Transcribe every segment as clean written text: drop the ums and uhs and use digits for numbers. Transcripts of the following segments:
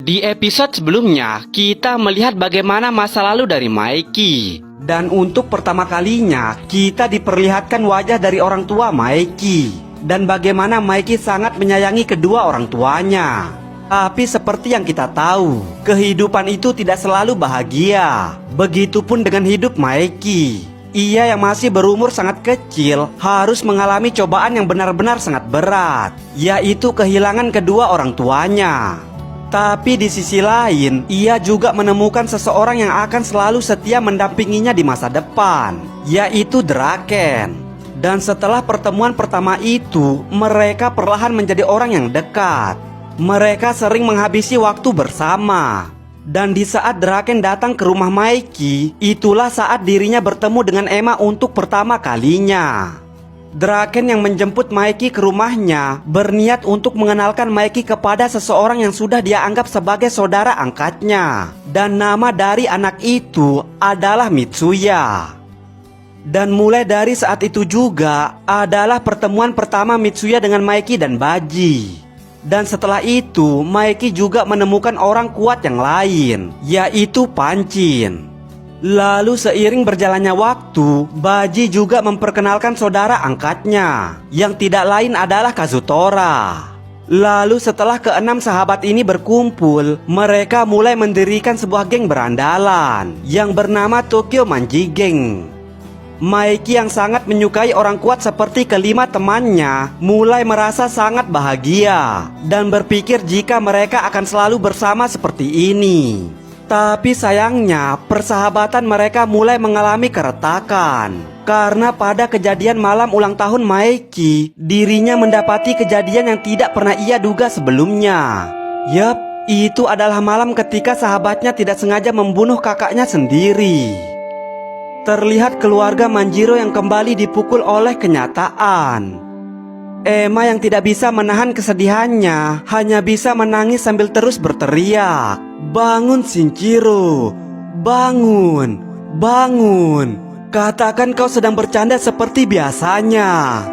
Di episode sebelumnya, kita melihat bagaimana masa lalu dari Maeki. Dan untuk pertama kalinya, kita diperlihatkan wajah dari orang tua Maeki. Dan bagaimana Maeki sangat menyayangi kedua orang tuanya. Tapi seperti yang kita tahu, kehidupan itu tidak selalu bahagia. Begitupun dengan hidup Maeki. Ia yang masih berumur sangat kecil harus mengalami cobaan yang benar-benar sangat berat, yaitu kehilangan kedua orang tuanya. Tapi di sisi lain, ia juga menemukan seseorang yang akan selalu setia mendampinginya di masa depan, yaitu Draken. Dan setelah pertemuan pertama itu, mereka perlahan menjadi orang yang dekat. Mereka sering menghabisi waktu bersama. Dan di saat Draken datang ke rumah Maeki, itulah saat dirinya bertemu dengan Emma untuk pertama kalinya. Draken yang menjemput Maeki ke rumahnya berniat untuk mengenalkan Maeki kepada seseorang yang sudah dia anggap sebagai saudara angkatnya. Dan nama dari anak itu adalah Mitsuya. Dan mulai dari saat itu juga adalah pertemuan pertama Mitsuya dengan Maeki dan Baji. Dan setelah itu Maeki juga menemukan orang kuat yang lain, yaitu Pancin. Lalu seiring berjalannya waktu, Baji juga memperkenalkan saudara angkatnya, yang tidak lain adalah Kazutora. Lalu setelah keenam sahabat ini berkumpul, mereka mulai mendirikan sebuah geng berandalan yang bernama Tokyo Manji Gang. Maeki yang sangat menyukai orang kuat seperti kelima temannya mulai merasa sangat bahagia dan berpikir jika mereka akan selalu bersama seperti ini. Tapi sayangnya persahabatan mereka mulai mengalami keretakan karena pada kejadian malam ulang tahun Maeki, dirinya mendapati kejadian yang tidak pernah ia duga sebelumnya. Yap, itu adalah malam ketika sahabatnya tidak sengaja membunuh kakaknya sendiri. Terlihat keluarga Manjiro yang kembali dipukul oleh kenyataan. Emma yang tidak bisa menahan kesedihannya hanya bisa menangis sambil terus berteriak, "Bangun Shinjiro, bangun, bangun. Katakan kau sedang bercanda seperti biasanya."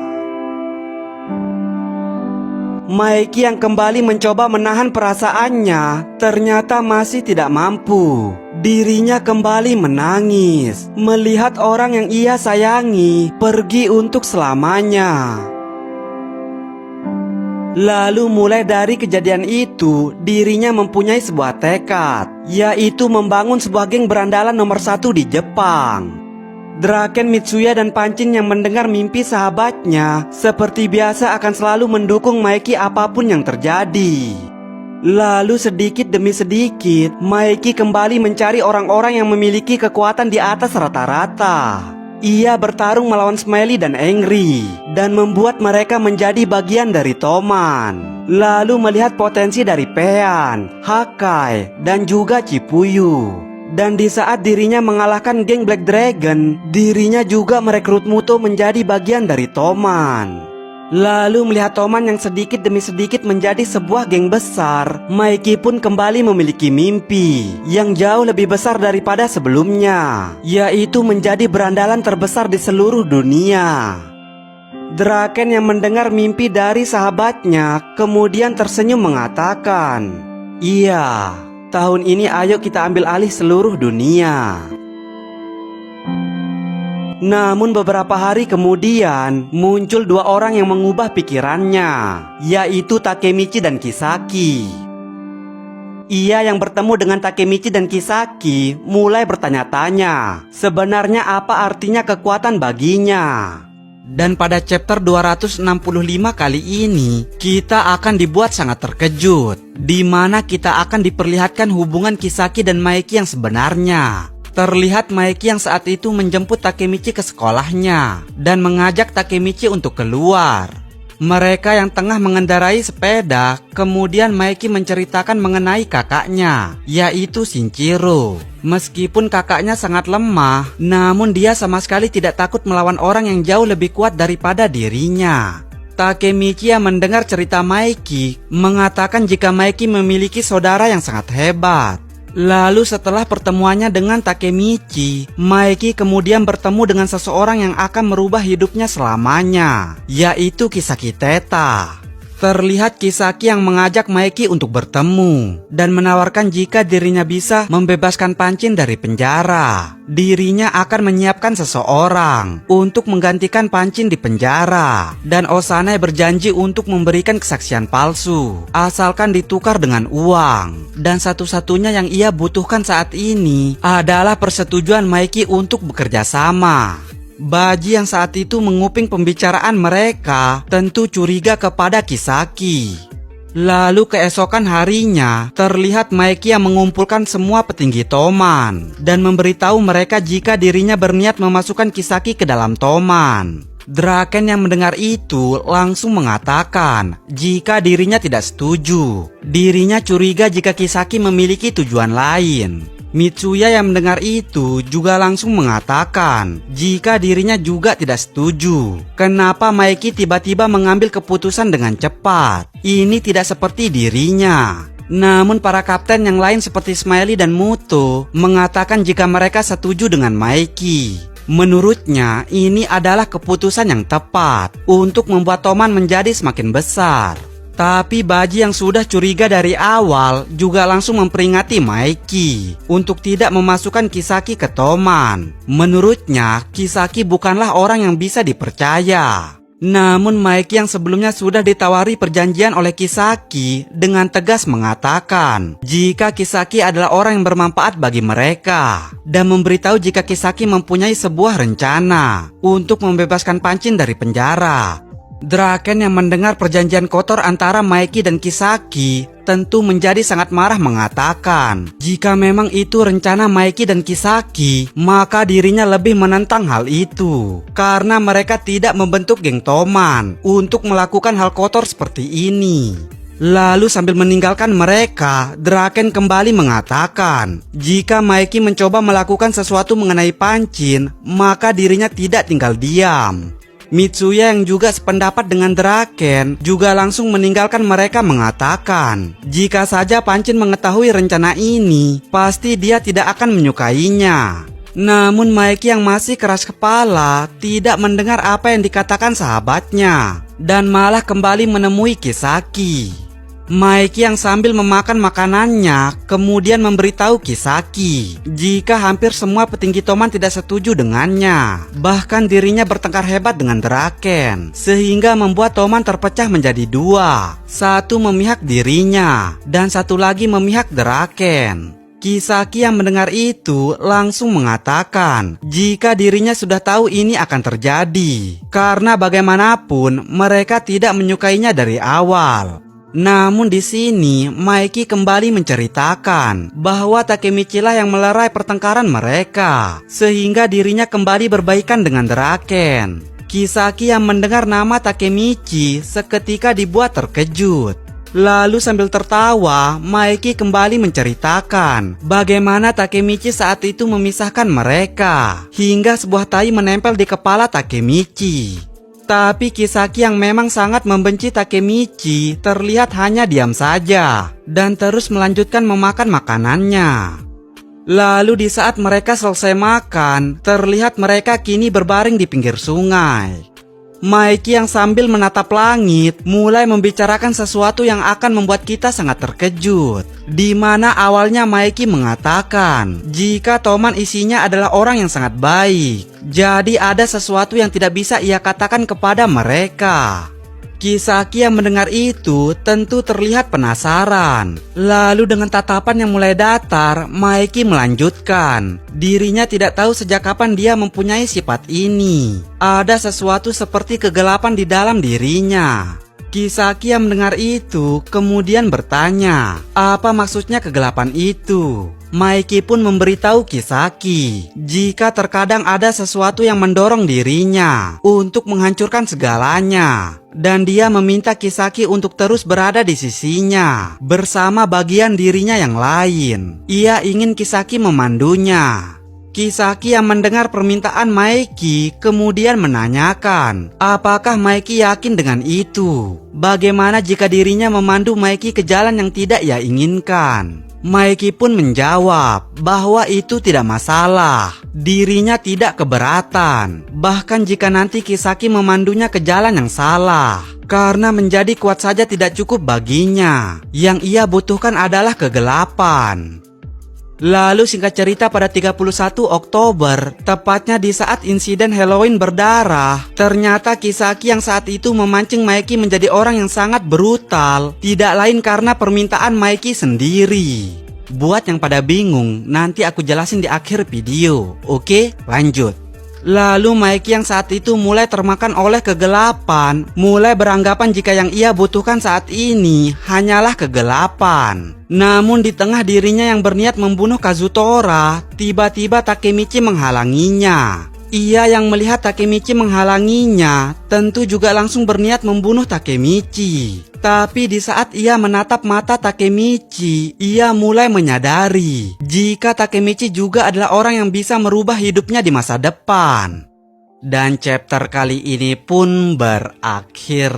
Maeki yang kembali mencoba menahan perasaannya ternyata masih tidak mampu. Dirinya kembali menangis melihat orang yang ia sayangi pergi untuk selamanya. Lalu mulai dari kejadian itu, dirinya mempunyai sebuah tekad, yaitu membangun sebuah geng berandalan nomor 1 di Jepang. Draken, Mitsuya, dan Pancin yang mendengar mimpi sahabatnya seperti biasa akan selalu mendukung Maeki apapun yang terjadi. Lalu sedikit demi sedikit, Maeki kembali mencari orang-orang yang memiliki kekuatan di atas rata-rata. Ia bertarung melawan Smiley dan Angry dan membuat mereka menjadi bagian dari Toman. Lalu melihat potensi dari Pean, Hakai, dan juga Chipuyu. Dan di saat dirinya mengalahkan geng Black Dragon, dirinya juga merekrut Muto menjadi bagian dari Toman. Lalu melihat Toman yang sedikit demi sedikit menjadi sebuah geng besar, Maeki pun kembali memiliki mimpi yang jauh lebih besar daripada sebelumnya, yaitu menjadi berandalan terbesar di seluruh dunia. Draken yang mendengar mimpi dari sahabatnya kemudian tersenyum mengatakan, "Iya, tahun ini ayo kita ambil alih seluruh dunia." Namun beberapa hari kemudian muncul dua orang yang mengubah pikirannya, yaitu Takemichi dan Kisaki. Ia yang bertemu dengan Takemichi dan Kisaki mulai bertanya-tanya sebenarnya apa artinya kekuatan baginya. Dan pada chapter 265 kali ini kita akan dibuat sangat terkejut, di mana kita akan diperlihatkan hubungan Kisaki dan Maeki yang sebenarnya. Terlihat Maeki yang saat itu menjemput Takemichi ke sekolahnya dan mengajak Takemichi untuk keluar. Mereka yang tengah mengendarai sepeda, kemudian Maeki menceritakan mengenai kakaknya, yaitu Shinjiro. Meskipun kakaknya sangat lemah, namun dia sama sekali tidak takut melawan orang yang jauh lebih kuat daripada dirinya. Takemichi yang mendengar cerita Maeki mengatakan jika Maeki memiliki saudara yang sangat hebat. Lalu setelah pertemuannya dengan Takemichi, Maeki kemudian bertemu dengan seseorang yang akan merubah hidupnya selamanya, yaitu Kisaki Teta. terlihat Kisaki yang mengajak Maeki untuk bertemu dan menawarkan jika dirinya bisa membebaskan Pancin dari penjara, dirinya akan menyiapkan seseorang untuk menggantikan Pancin di penjara. Dan Osanai berjanji untuk memberikan kesaksian palsu asalkan ditukar dengan uang. Dan satu-satunya yang ia butuhkan saat ini adalah persetujuan Maeki untuk bekerja sama. Baji yang saat itu menguping pembicaraan mereka tentu curiga kepada Kisaki. Lalu keesokan harinya, terlihat Maeki yang mengumpulkan semua petinggi Toman dan memberitahu mereka jika dirinya berniat memasukkan Kisaki ke dalam Toman. Draken yang mendengar itu langsung mengatakan jika dirinya tidak setuju. Dirinya curiga jika Kisaki memiliki tujuan lain. Mitsuya yang mendengar itu juga langsung mengatakan jika dirinya juga tidak setuju. Kenapa Maeki tiba-tiba mengambil keputusan dengan cepat? Ini tidak seperti dirinya. Namun para kapten yang lain seperti Smiley dan Muto mengatakan jika mereka setuju dengan Maeki. Menurutnya ini adalah keputusan yang tepat untuk membuat Toman menjadi semakin besar. Tapi Baji yang sudah curiga dari awal juga langsung memperingati Maeki untuk tidak memasukkan Kisaki ke Toman. Menurutnya, Kisaki bukanlah orang yang bisa dipercaya. Namun Maeki yang sebelumnya sudah ditawari perjanjian oleh Kisaki dengan tegas mengatakan jika Kisaki adalah orang yang bermanfaat bagi mereka dan memberitahu jika Kisaki mempunyai sebuah rencana untuk membebaskan Pancin dari penjara. Draken yang mendengar perjanjian kotor antara Maeki dan Kisaki tentu menjadi sangat marah mengatakan jika memang itu rencana Maeki dan Kisaki, maka dirinya lebih menentang hal itu karena mereka tidak membentuk geng Toman untuk melakukan hal kotor seperti ini. Lalu sambil meninggalkan mereka, Draken kembali mengatakan jika Maeki mencoba melakukan sesuatu mengenai Pancin, maka dirinya tidak tinggal diam. Mitsuya yang juga sependapat dengan Draken juga langsung meninggalkan mereka mengatakan jika saja Pancin mengetahui rencana ini, pasti dia tidak akan menyukainya. Namun Maeki yang masih keras kepala tidak mendengar apa yang dikatakan sahabatnya dan malah kembali menemui Kisaki. Maeki yang sambil memakan makanannya kemudian memberitahu Kisaki jika hampir semua petinggi Toman tidak setuju dengannya. Bahkan dirinya bertengkar hebat dengan Draken sehingga membuat Toman terpecah menjadi dua. Satu memihak dirinya dan satu lagi memihak Draken. Kisaki yang mendengar itu langsung mengatakan jika dirinya sudah tahu ini akan terjadi karena bagaimanapun mereka tidak menyukainya dari awal. Namun di sini Maeki kembali menceritakan bahwa Takemichi lah yang melerai pertengkaran mereka sehingga dirinya kembali berbaikan dengan Draken. Kisaki yang mendengar nama Takemichi seketika dibuat terkejut. Lalu sambil tertawa, Maeki kembali menceritakan bagaimana Takemichi saat itu memisahkan mereka hingga sebuah tai menempel di kepala Takemichi. Tapi Kisaki yang memang sangat membenci Takemichi terlihat hanya diam saja dan terus melanjutkan memakan makanannya. Lalu di saat mereka selesai makan, terlihat mereka kini berbaring di pinggir sungai. Maeki yang sambil menatap langit mulai membicarakan sesuatu yang akan membuat kita sangat terkejut. Di mana awalnya Maeki mengatakan jika Toman isinya adalah orang yang sangat baik. Jadi ada sesuatu yang tidak bisa ia katakan kepada mereka. Kisaki yang mendengar itu tentu terlihat penasaran. Lalu dengan tatapan yang mulai datar, Maeki melanjutkan. Dirinya tidak tahu sejak kapan dia mempunyai sifat ini. Ada sesuatu seperti kegelapan di dalam dirinya. Kisaki yang mendengar itu kemudian bertanya, apa maksudnya kegelapan itu? Maeki pun memberitahu Kisaki jika terkadang ada sesuatu yang mendorong dirinya untuk menghancurkan segalanya. Dan dia meminta Kisaki untuk terus berada di sisinya bersama bagian dirinya yang lain. Ia ingin Kisaki memandunya. Kisaki yang mendengar permintaan Maeki kemudian menanyakan apakah Maeki yakin dengan itu. Bagaimana jika dirinya memandu Maeki ke jalan yang tidak ia inginkan? Maeki pun menjawab bahwa itu tidak masalah. Dirinya tidak keberatan. Bahkan jika nanti Kisaki memandunya ke jalan yang salah. Karena menjadi kuat saja tidak cukup baginya. Yang ia butuhkan adalah kegelapan. Lalu singkat cerita pada 31 Oktober, tepatnya di saat insiden Halloween berdarah, ternyata Kisaki yang saat itu memancing Maeki menjadi orang yang sangat brutal, tidak lain karena permintaan Maeki sendiri. Buat yang pada bingung, nanti aku jelasin di akhir video. Oke, lanjut. Lalu Maeki yang saat itu mulai termakan oleh kegelapan, mulai beranggapan jika yang ia butuhkan saat ini hanyalah kegelapan. Namun di tengah dirinya yang berniat membunuh Kazutora, tiba-tiba Takemichi menghalanginya. Ia yang melihat Takemichi menghalanginya, tentu juga langsung berniat membunuh Takemichi. Tapi di saat ia menatap mata Takemichi, ia mulai menyadari jika Takemichi juga adalah orang yang bisa merubah hidupnya di masa depan. Dan chapter kali ini pun berakhir.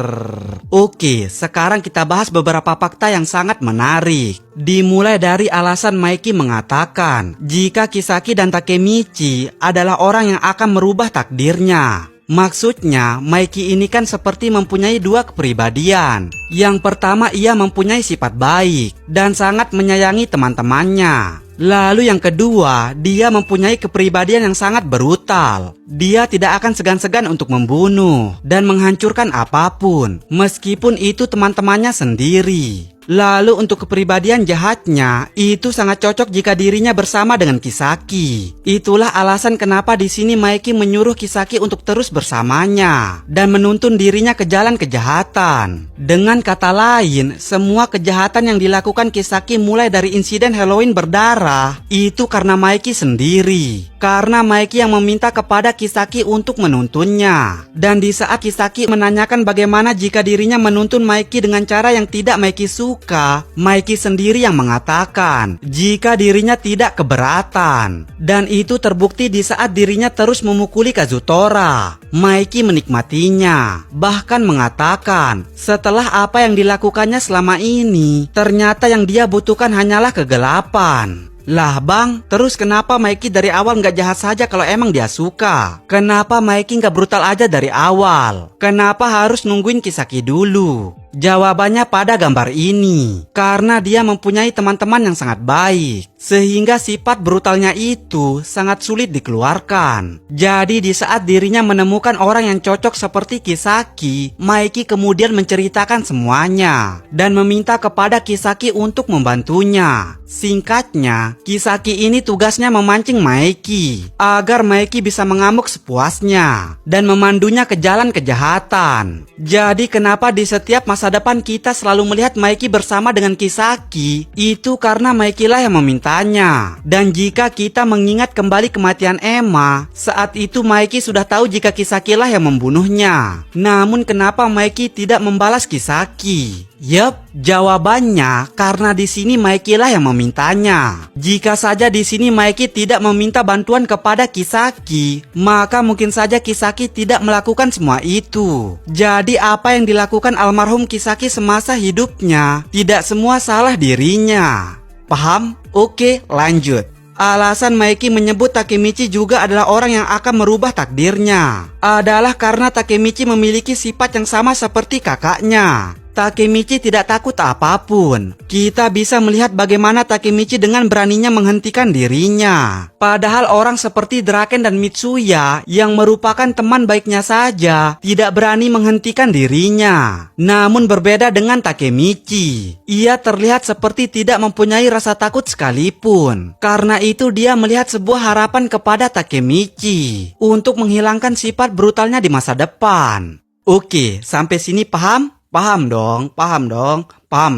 Oke, sekarang kita bahas beberapa fakta yang sangat menarik. Dimulai dari alasan Maeki mengatakan jika Kisaki dan Takemichi adalah orang yang akan merubah takdirnya. Maksudnya, Maeki ini kan seperti mempunyai dua kepribadian. Yang pertama, ia mempunyai sifat baik dan sangat menyayangi teman-temannya. Lalu yang kedua, dia mempunyai kepribadian yang sangat brutal. Dia tidak akan segan-segan untuk membunuh dan menghancurkan apapun, meskipun itu teman-temannya sendiri. Lalu untuk kepribadian jahatnya, itu sangat cocok jika dirinya bersama dengan Kisaki. Itulah alasan kenapa di sini Maeki menyuruh Kisaki untuk terus bersamanya dan menuntun dirinya ke jalan kejahatan. Dengan kata lain, semua kejahatan yang dilakukan Kisaki mulai dari insiden Halloween berdarah, itu karena Maeki sendiri. Karena Maeki yang meminta kepada Kisaki untuk menuntunnya. Dan di saat Kisaki menanyakan bagaimana jika dirinya menuntun Maeki dengan cara yang tidak Maeki suka, Maeki sendiri yang mengatakan jika dirinya tidak keberatan. Dan itu terbukti di saat dirinya terus memukuli Kazutora. Maeki menikmatinya, bahkan mengatakan setelah apa yang dilakukannya selama ini, ternyata yang dia butuhkan hanyalah kegelapan. Lah bang, terus kenapa Maeki dari awal nggak jahat saja kalau emang dia suka? Kenapa Maeki nggak brutal aja dari awal? Kenapa harus nungguin Kisaki dulu? Jawabannya pada gambar ini. Karena dia mempunyai teman-teman yang sangat baik, sehingga sifat brutalnya itu sangat sulit dikeluarkan. Jadi di saat dirinya menemukan orang yang cocok seperti Kisaki, Maeki kemudian menceritakan semuanya dan meminta kepada Kisaki untuk membantunya. Singkatnya, Kisaki ini tugasnya memancing Maeki agar Maeki bisa mengamuk sepuasnya dan memandunya ke jalan kejahatan. Jadi kenapa di setiap masa depan kita selalu melihat Maeki bersama dengan Kisaki? Itu karena Maeki lah yang memintanya. Dan jika kita mengingat kembali kematian Emma, saat itu Maeki sudah tahu jika Kisaki lah yang membunuhnya. Namun kenapa Maeki tidak membalas Kisaki? Yup, jawabannya karena di sini Maeki lah yang memintanya. Jika saja di sini Maeki tidak meminta bantuan kepada Kisaki, maka mungkin saja Kisaki tidak melakukan semua itu. Jadi apa yang dilakukan almarhum Kisaki semasa hidupnya tidak semua salah dirinya. Paham? Oke, lanjut. Alasan Maeki menyebut Takemichi juga adalah orang yang akan merubah takdirnya adalah karena Takemichi memiliki sifat yang sama seperti kakaknya. Takemichi tidak takut apapun. Kita bisa melihat bagaimana Takemichi dengan beraninya menghentikan dirinya. Padahal orang seperti Draken dan Mitsuya yang merupakan teman baiknya saja tidak berani menghentikan dirinya. Namun berbeda dengan Takemichi, ia terlihat seperti tidak mempunyai rasa takut sekalipun. Karena itu dia melihat sebuah harapan kepada Takemichi untuk menghilangkan sifat brutalnya di masa depan. Oke, sampai sini paham? Paham dong, paham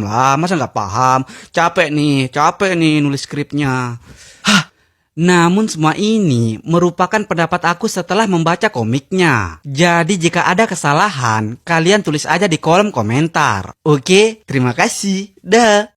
lah, masa nggak paham? Capek nih nulis skripnya. Namun semua ini merupakan pendapat aku setelah membaca komiknya. Jadi jika ada kesalahan, kalian tulis aja di kolom komentar. Oke, terima kasih. Dah.